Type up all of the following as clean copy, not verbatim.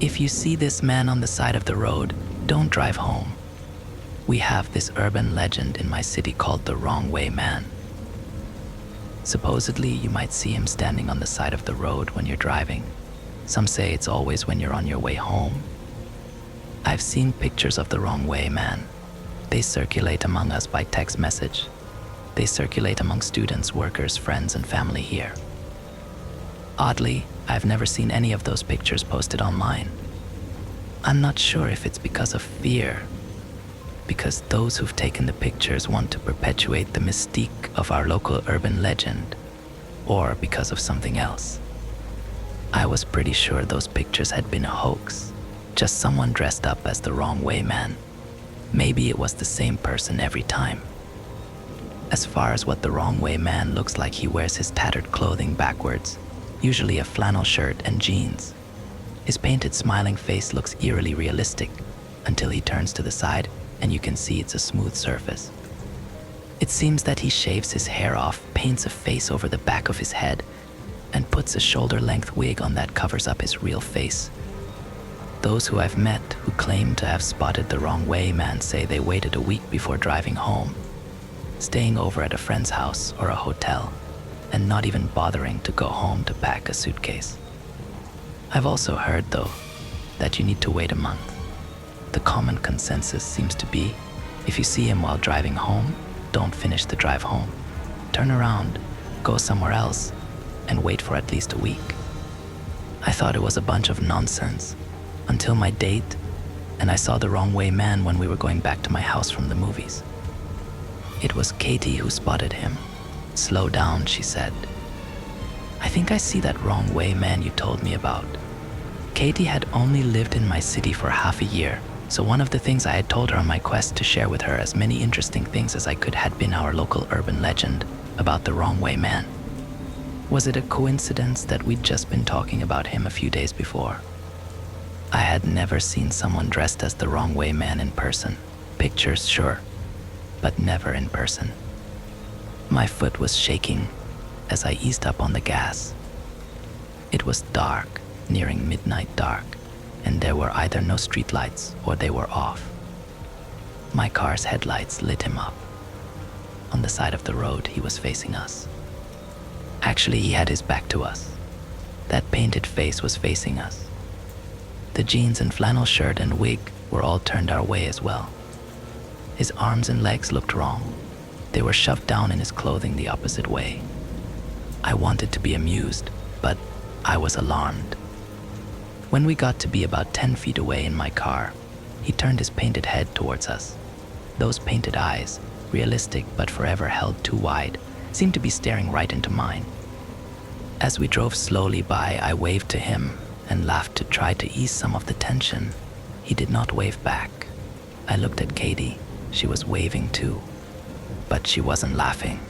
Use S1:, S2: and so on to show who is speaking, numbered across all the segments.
S1: If you see this man on the side of the road, don't drive home. We have this urban legend in my city called the Wrong Way Man. Supposedly, you might see him standing on the side of the road when you're driving. Some say it's always when you're on your way home. I've seen pictures of the Wrong Way Man. They circulate among us by text message. They circulate among students, workers, friends, and family here. Oddly, I've never seen any of those pictures posted online. I'm not sure if it's because of fear, because those who've taken the pictures want to perpetuate the mystique of our local urban legend, or because of something else. I was pretty sure those pictures had been a hoax, just someone dressed up as the Wrong Way Man. Maybe it was the same person every time. As far as what the Wrong Way Man looks like, he wears his tattered clothing backwards, usually a flannel shirt and jeans. His painted smiling face looks eerily realistic until he turns to the side and you can see it's a smooth surface. It seems that he shaves his hair off, paints a face over the back of his head, and puts a shoulder-length wig on that covers up his real face. Those who I've met who claim to have spotted the Wrong Way Man say they waited a week before driving home, staying over at a friend's house or a hotel, and not even bothering to go home to pack a suitcase. I've also heard, though, that you need to wait a month. The common consensus seems to be, if you see him while driving home, don't finish the drive home. Turn around, go somewhere else, and wait for at least a week. I thought it was a bunch of nonsense until my date, and I saw the Wrong Way Man when we were going back to my house from the movies. It was Katie who spotted him. "Slow down," she said. "I think I see that Wrong Way Man you told me about." Katie had only lived in my city for half a year, so one of the things I had told her on my quest to share with her as many interesting things as I could had been our local urban legend about the Wrong Way Man. Was it a coincidence that we'd just been talking about him a few days before? I had never seen someone dressed as the Wrong Way Man in person. Pictures, sure, but never in person. My foot was shaking as I eased up on the gas. It was dark, nearing midnight dark, and there were either no streetlights or they were off. My car's headlights lit him up. On the side of the road, he was facing us. Actually, he had his back to us. That painted face was facing us. The jeans and flannel shirt and wig were all turned our way as well. His arms and legs looked wrong. They were shoved down in his clothing the opposite way. I wanted to be amused, but I was alarmed. When we got to be about 10 feet away in my car, he turned his painted head towards us. Those painted eyes, realistic but forever held too wide, seemed to be staring right into mine. As we drove slowly by, I waved to him and laughed to try to ease some of the tension. He did not wave back. I looked at Katie. She was waving too, but she wasn't laughing.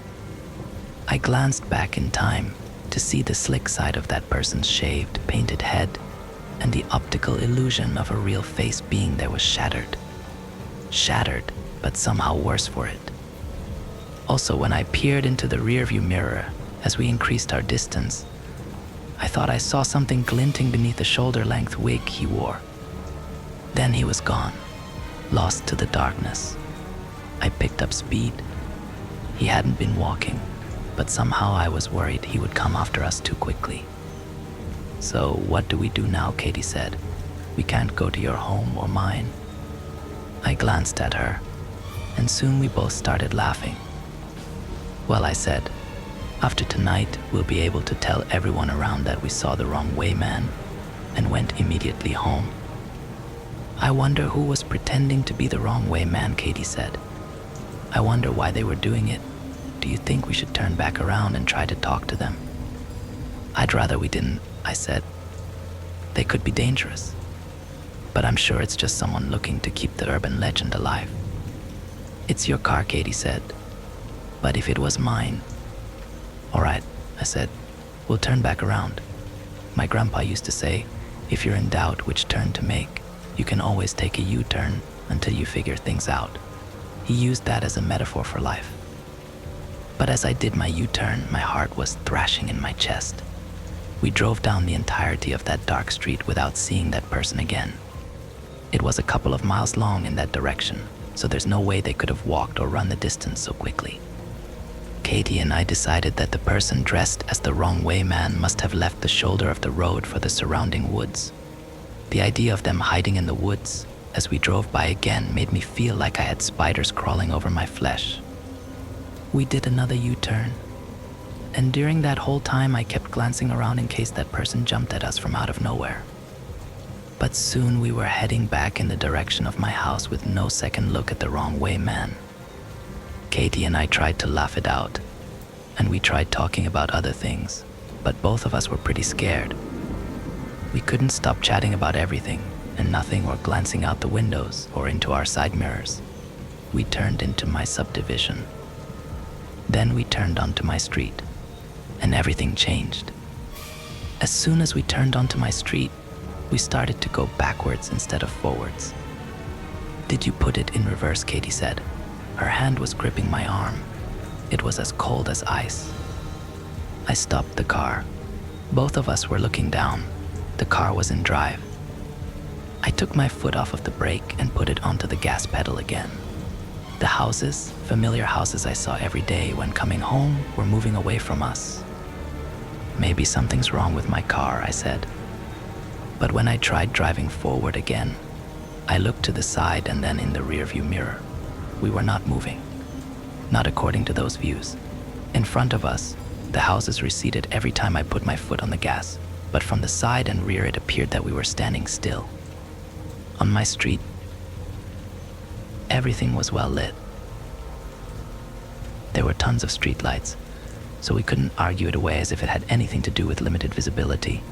S1: I glanced back in time to see the slick side of that person's shaved, painted head, and the optical illusion of a real face being there was shattered. Shattered, but somehow worse for it. Also, when I peered into the rearview mirror as we increased our distance, I thought I saw something glinting beneath the shoulder-length wig he wore. Then he was gone, lost to the darkness. I picked up speed. He hadn't been walking, but somehow I was worried he would come after us too quickly. "So what do we do now?" Katie said. "We can't go to your home or mine." I glanced at her, and soon we both started laughing. "Well," I said, "after tonight, we'll be able to tell everyone around that we saw the Wrong Way Man," and went immediately home. "I wonder who was pretending to be the Wrong Way Man," Katie said. "I wonder why they were doing it. Do you think we should turn back around and try to talk to them?" "I'd rather we didn't," I said. "They could be dangerous. But I'm sure it's just someone looking to keep the urban legend alive." "It's your car," Katie said. "But if it was mine..." "All right," I said. "We'll turn back around. My grandpa used to say, if you're in doubt which turn to make, you can always take a U-turn until you figure things out." He used that as a metaphor for life. But as I did my U-turn, my heart was thrashing in my chest. We drove down the entirety of that dark street without seeing that person again. It was a couple of miles long in that direction, so there's no way they could have walked or run the distance so quickly. Katie and I decided that the person dressed as the wrong way man must have left the shoulder of the road for the surrounding woods. The idea of them hiding in the woods as we drove by again made me feel like I had spiders crawling over my flesh. We did another U-turn, and during that whole time I kept glancing around in case that person jumped at us from out of nowhere. But soon we were heading back in the direction of my house with no second look at the wrong way man. Katie and I tried to laugh it out, and we tried talking about other things, but both of us were pretty scared. We couldn't stop chatting about everything and nothing, or glancing out the windows or into our side mirrors. We turned into my subdivision. Then we turned onto my street, and everything changed. As soon as we turned onto my street, we started to go backwards instead of forwards. "Did you put it in reverse?" Katie said. Her hand was gripping my arm. It was as cold as ice. I stopped the car. Both of us were looking down. The car was in drive. I took my foot off of the brake and put it onto the gas pedal again. The houses, familiar houses I saw every day when coming home, were moving away from us. "Maybe something's wrong with my car," I said. But when I tried driving forward again, I looked to the side and then in the rearview mirror. We were not moving. Not according to those views. In front of us, the houses receded every time I put my foot on the gas, but from the side and rear it appeared that we were standing still. On my street, everything was well lit. There were tons of street lights, so we couldn't argue it away as if it had anything to do with limited visibility.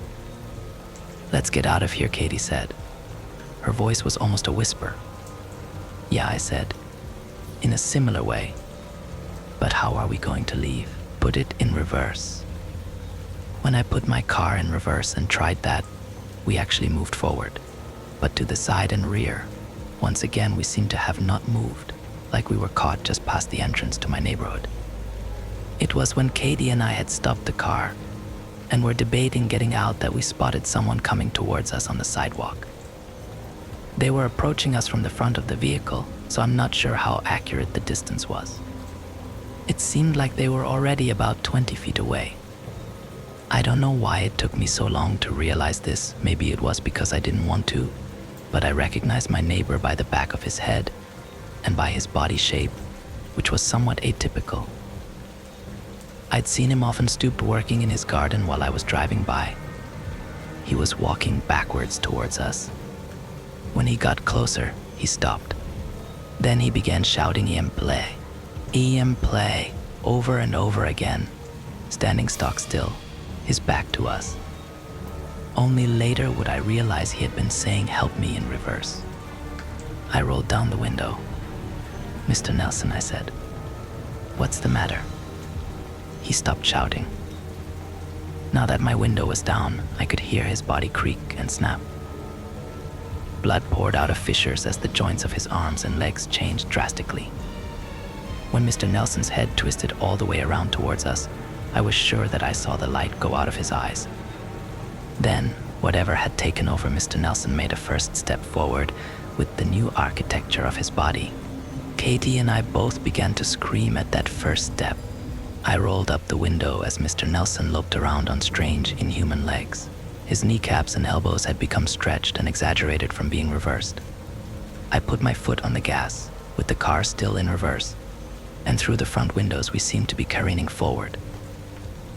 S1: "Let's get out of here," Katie said. Her voice was almost a whisper. "Yeah," I said, in a similar way. "But how are we going to leave?" "Put it in reverse." When I put my car in reverse and tried that, we actually moved forward, but to the side and rear. Once again, we seemed to have not moved, like we were caught just past the entrance to my neighborhood. It was when Katie and I had stopped the car and were debating getting out that we spotted someone coming towards us on the sidewalk. They were approaching us from the front of the vehicle, so I'm not sure how accurate the distance was. It seemed like they were already about 20 feet away. I don't know why it took me so long to realize this. Maybe it was because I didn't want to, but I recognized my neighbor by the back of his head and by his body shape, which was somewhat atypical. I'd seen him often stooped working in his garden while I was driving by. He was walking backwards towards us. When he got closer, he stopped. Then he began shouting "Ian play," over and over again, standing stock still, his back to us. Only later would I realize he had been saying "help me" in reverse. I rolled down the window. "Mr. Nelson," I said, "what's the matter?" He stopped shouting. Now that my window was down, I could hear his body creak and snap. Blood poured out of fissures as the joints of his arms and legs changed drastically. When Mr. Nelson's head twisted all the way around towards us, I was sure that I saw the light go out of his eyes. Then, whatever had taken over Mr. Nelson made a first step forward with the new architecture of his body. Katie and I both began to scream at that first step. I rolled up the window as Mr. Nelson loped around on strange, inhuman legs. His kneecaps and elbows had become stretched and exaggerated from being reversed. I put my foot on the gas, with the car still in reverse, and through the front windows we seemed to be careening forward.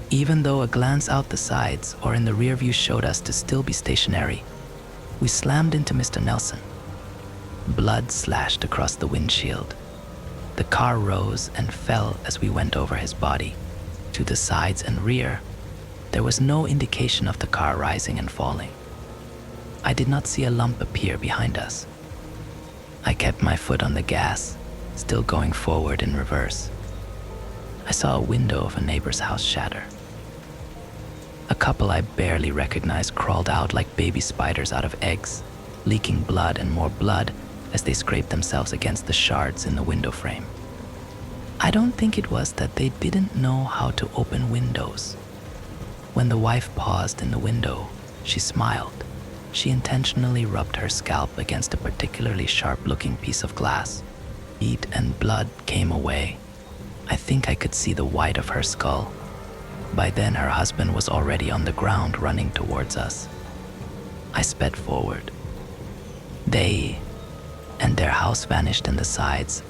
S1: Even though a glance out the sides or in the rear view showed us to still be stationary, we slammed into Mr. Nelson. Blood slashed across the windshield. The car rose and fell as we went over his body. To the sides and rear, there was no indication of the car rising and falling. I did not see a lump appear behind us. I kept my foot on the gas, still going forward in reverse. I saw a window of a neighbor's house shatter. A couple I barely recognized crawled out like baby spiders out of eggs, leaking blood and more blood as they scraped themselves against the shards in the window frame. I don't think it was that they didn't know how to open windows. When the wife paused in the window, she smiled. She intentionally rubbed her scalp against a particularly sharp-looking piece of glass. Heat and blood came away. I think I could see the white of her skull. By then, her husband was already on the ground running towards us. I sped forward. They and their house vanished in the sides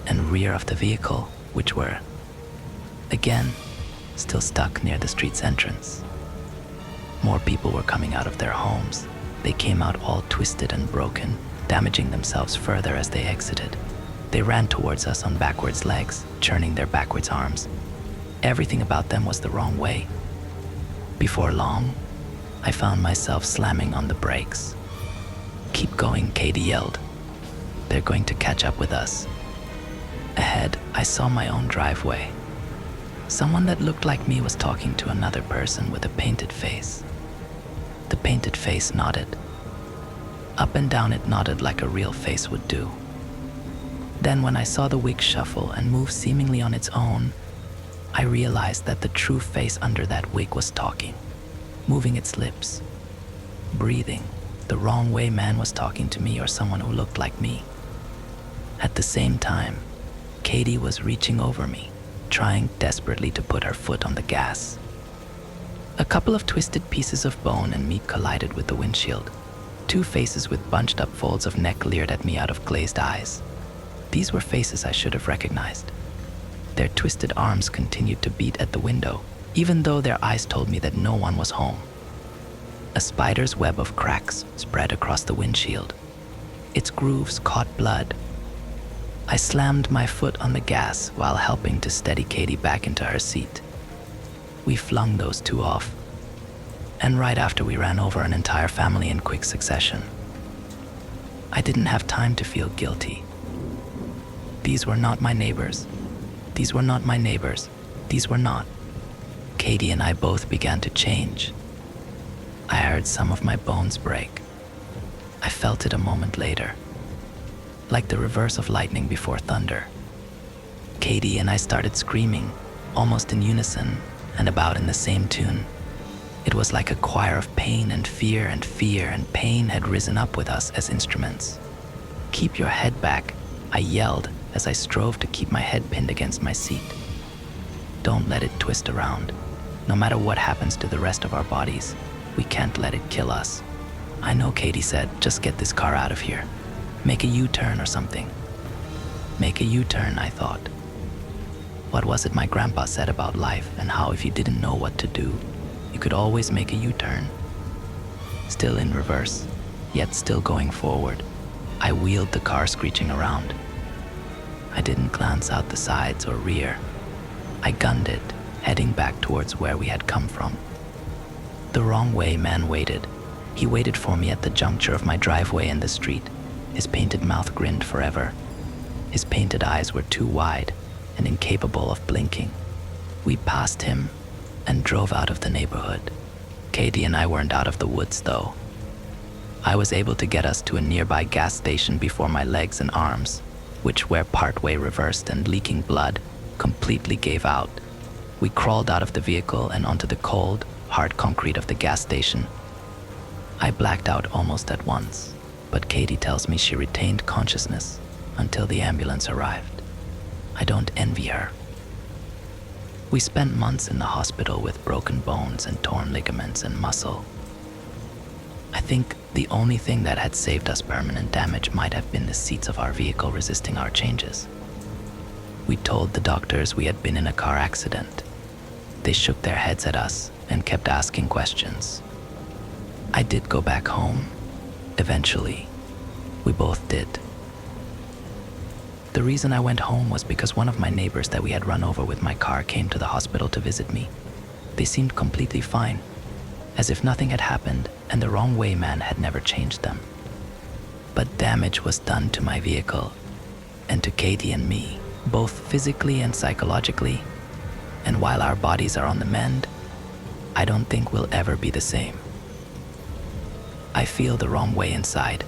S1: and rear of the vehicle, which were, again, still stuck near the street's entrance. More people were coming out of their homes. They came out all twisted and broken, damaging themselves further as they exited. They ran towards us on backwards legs, churning their backwards arms. Everything about them was the wrong way. Before long, I found myself slamming on the brakes. "Keep going," Katie yelled. "They're going to catch up with us." Ahead, I saw my own driveway. Someone that looked like me was talking to another person with a painted face. The painted face nodded. Up and down it nodded like a real face would do. Then when I saw the wig shuffle and move seemingly on its own, I realized that the true face under that wig was talking, moving its lips, breathing. The wrong way man was talking to me or someone who looked like me. At the same time, Katie was reaching over me, trying desperately to put her foot on the gas. A couple of twisted pieces of bone and meat collided with the windshield. Two faces with bunched up folds of neck leered at me out of glazed eyes. These were faces I should have recognized. Their twisted arms continued to beat at the window, even though their eyes told me that no one was home. A spider's web of cracks spread across the windshield. Its grooves caught blood. I slammed my foot on the gas while helping to steady Katie back into her seat. We flung those two off, and right after we ran over an entire family in quick succession. I didn't have time to feel guilty. These were not my neighbors. These were not my neighbors. These were not. Katie and I both began to change. I heard some of my bones break. I felt it a moment later, like the reverse of lightning before thunder. Katie and I started screaming, almost in unison and about in the same tune. It was like a choir of pain and fear and pain had risen up with us as instruments. "Keep your head back," I yelled as I strove to keep my head pinned against my seat. "Don't let it twist around. No matter what happens to the rest of our bodies, we can't let it kill us." "I know," Katie said. "Just get this car out of here. Make a U-turn or something." Make a U-turn, I thought. What was it my grandpa said about life and how if you didn't know what to do, you could always make a U-turn? Still in reverse, yet still going forward, I wheeled the car screeching around. I didn't glance out the sides or rear. I gunned it, heading back towards where we had come from. The wrong way man waited. He waited for me at the juncture of my driveway and the street. His painted mouth grinned forever. His painted eyes were too wide and incapable of blinking. We passed him and drove out of the neighborhood. Katie and I weren't out of the woods, though. I was able to get us to a nearby gas station before my legs and arms, which were partway reversed and leaking blood, completely gave out. We crawled out of the vehicle and onto the cold, hard concrete of the gas station. I blacked out almost at once, but Katie tells me she retained consciousness until the ambulance arrived. I don't envy her. We spent months in the hospital with broken bones and torn ligaments and muscle. I think the only thing that had saved us permanent damage might have been the seats of our vehicle resisting our changes. We told the doctors we had been in a car accident. They shook their heads at us and kept asking questions. I did go back home. Eventually, we both did. The reason I went home was because one of my neighbors that we had run over with my car came to the hospital to visit me. They seemed completely fine, as if nothing had happened and the wrong way man had never changed them. But damage was done to my vehicle and to Katie and me, both physically and psychologically. And while our bodies are on the mend, I don't think we'll ever be the same. I feel the wrong way inside.